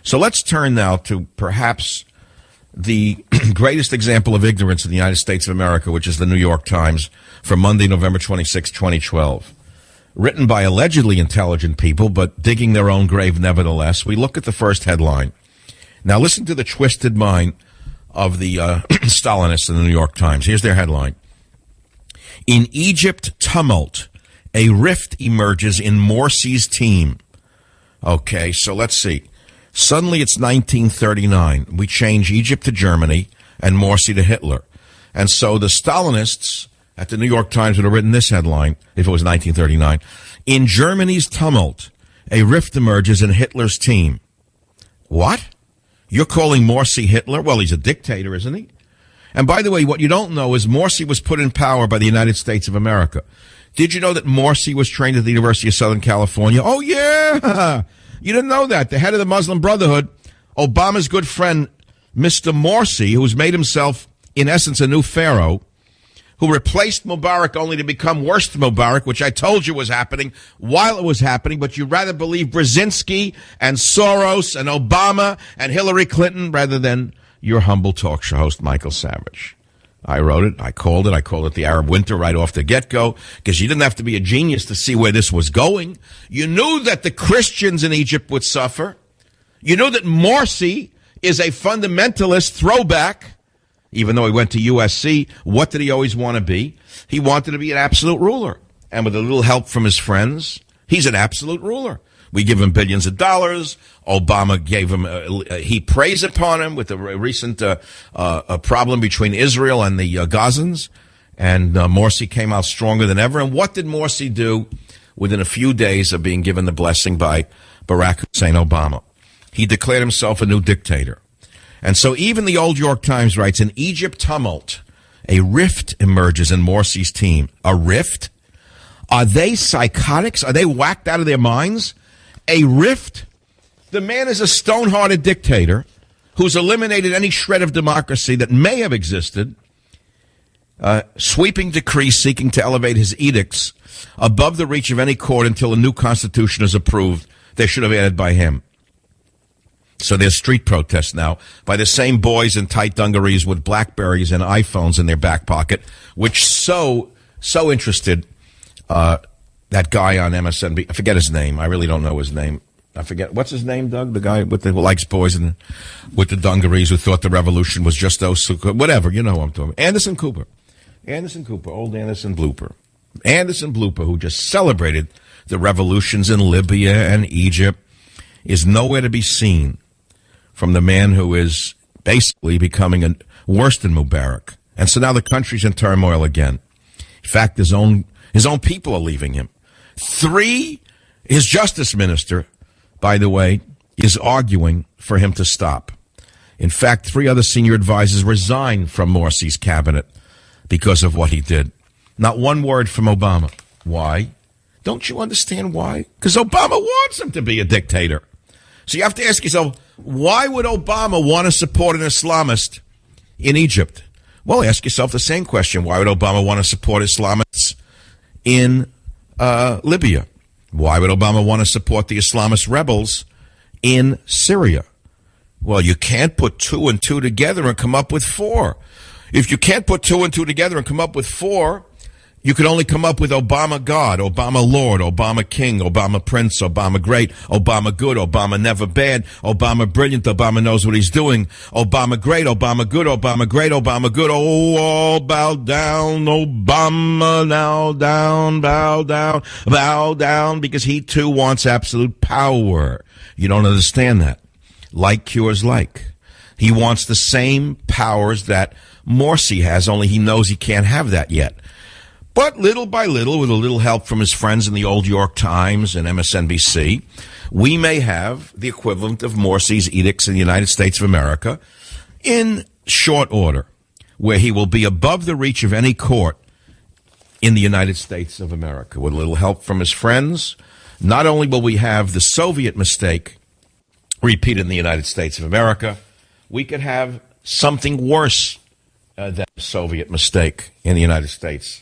So let's turn now to perhaps the greatest example of ignorance in the United States of America, which is the New York Times for Monday, November 26, 2012. Written by allegedly intelligent people, but digging their own grave nevertheless. We look at the first headline. Now listen to the twisted mind of the Stalinists in the New York Times. Here's their headline. In Egypt tumult, a rift emerges in Morsi's team. Okay, so let's see. Suddenly it's 1939. We change Egypt to Germany and Morsi to Hitler. And so the Stalinists at the New York Times would have written this headline, if it was 1939. In Germany's tumult, a rift emerges in Hitler's team. What? You're calling Morsi Hitler? Well, he's a dictator, isn't he? And by the way, what you don't know is Morsi was put in power by the United States of America. Did you know that Morsi was trained at the University of Southern California? Oh, yeah! You didn't know that. The head of the Muslim Brotherhood, Obama's good friend, Mr. Morsi, who's made himself, in essence, a new pharaoh, who replaced Mubarak only to become worse than Mubarak, which I told you was happening while it was happening, but you'd rather believe Brzezinski and Soros and Obama and Hillary Clinton rather than your humble talk show host, Michael Savage. I wrote it. I called it the Arab Winter right off the get-go, because you didn't have to be a genius to see where this was going. You knew that the Christians in Egypt would suffer. You knew that Morsi is a fundamentalist throwback. Even though he went to USC, what did he always want to be? He wanted to be an absolute ruler. And with a little help from his friends, he's an absolute ruler. We give him billions of dollars. Obama gave him, he preys upon him with the recent problem between Israel and the Gazans. And Morsi came out stronger than ever. And what did Morsi do within a few days of being given the blessing by Barack Hussein Obama? He declared himself a new dictator. And so even the old York Times writes, in Egypt tumult, a rift emerges in Morsi's team. A rift? Are they psychotics? Are they whacked out of their minds? A rift? The man is a stone-hearted dictator who's eliminated any shred of democracy that may have existed, sweeping decrees seeking to elevate his edicts above the reach of any court until a new constitution is approved. They should have added by him. So there's street protests now by the same boys in tight dungarees with BlackBerries and iPhones in their back pocket, which so interested that guy on MSNBC. I forget his name. I really don't know his name. I forget. What's his name, Doug? The guy with who likes boys and with the dungarees who thought the revolution was just those, whatever. You know who I'm talking about. Anderson Cooper, old Anderson Blooper, who just celebrated the revolutions in Libya and Egypt, is nowhere to be seen from the man who is basically becoming worse than Mubarak. And so now the country's in turmoil again. In fact, his own people are leaving him. His justice minister, by the way, is arguing for him to stop. In fact, 3 other senior advisors resigned from Morsi's cabinet because of what he did. Not one word from Obama. Why? Don't you understand why? Because Obama wants him to be a dictator. So you have to ask yourself, why would Obama want to support an Islamist in Egypt? Well, ask yourself the same question. Why would Obama want to support Islamists in Libya? Why would Obama want to support the Islamist rebels in Syria? Well, you can't put 2 and 2 together and come up with 4. If you can't put 2 and 2 together and come up with 4, you can only come up with Obama God, Obama Lord, Obama King, Obama Prince, Obama Great, Obama Good, Obama Never Bad, Obama Brilliant, Obama Knows What He's Doing, Obama Great, Obama Good, Obama Great, Obama Good, oh, all bow down, Obama now down, bow down, because he too wants absolute power. You don't understand that. Like cures like. He wants the same powers that Morsi has, only he knows he can't have that yet. But little by little, with a little help from his friends in the old York Times and MSNBC, we may have the equivalent of Morsi's edicts in the United States of America in short order, where he will be above the reach of any court in the United States of America. With a little help from his friends, not only will we have the Soviet mistake repeated in the United States of America, we could have something worse than the Soviet mistake in the United States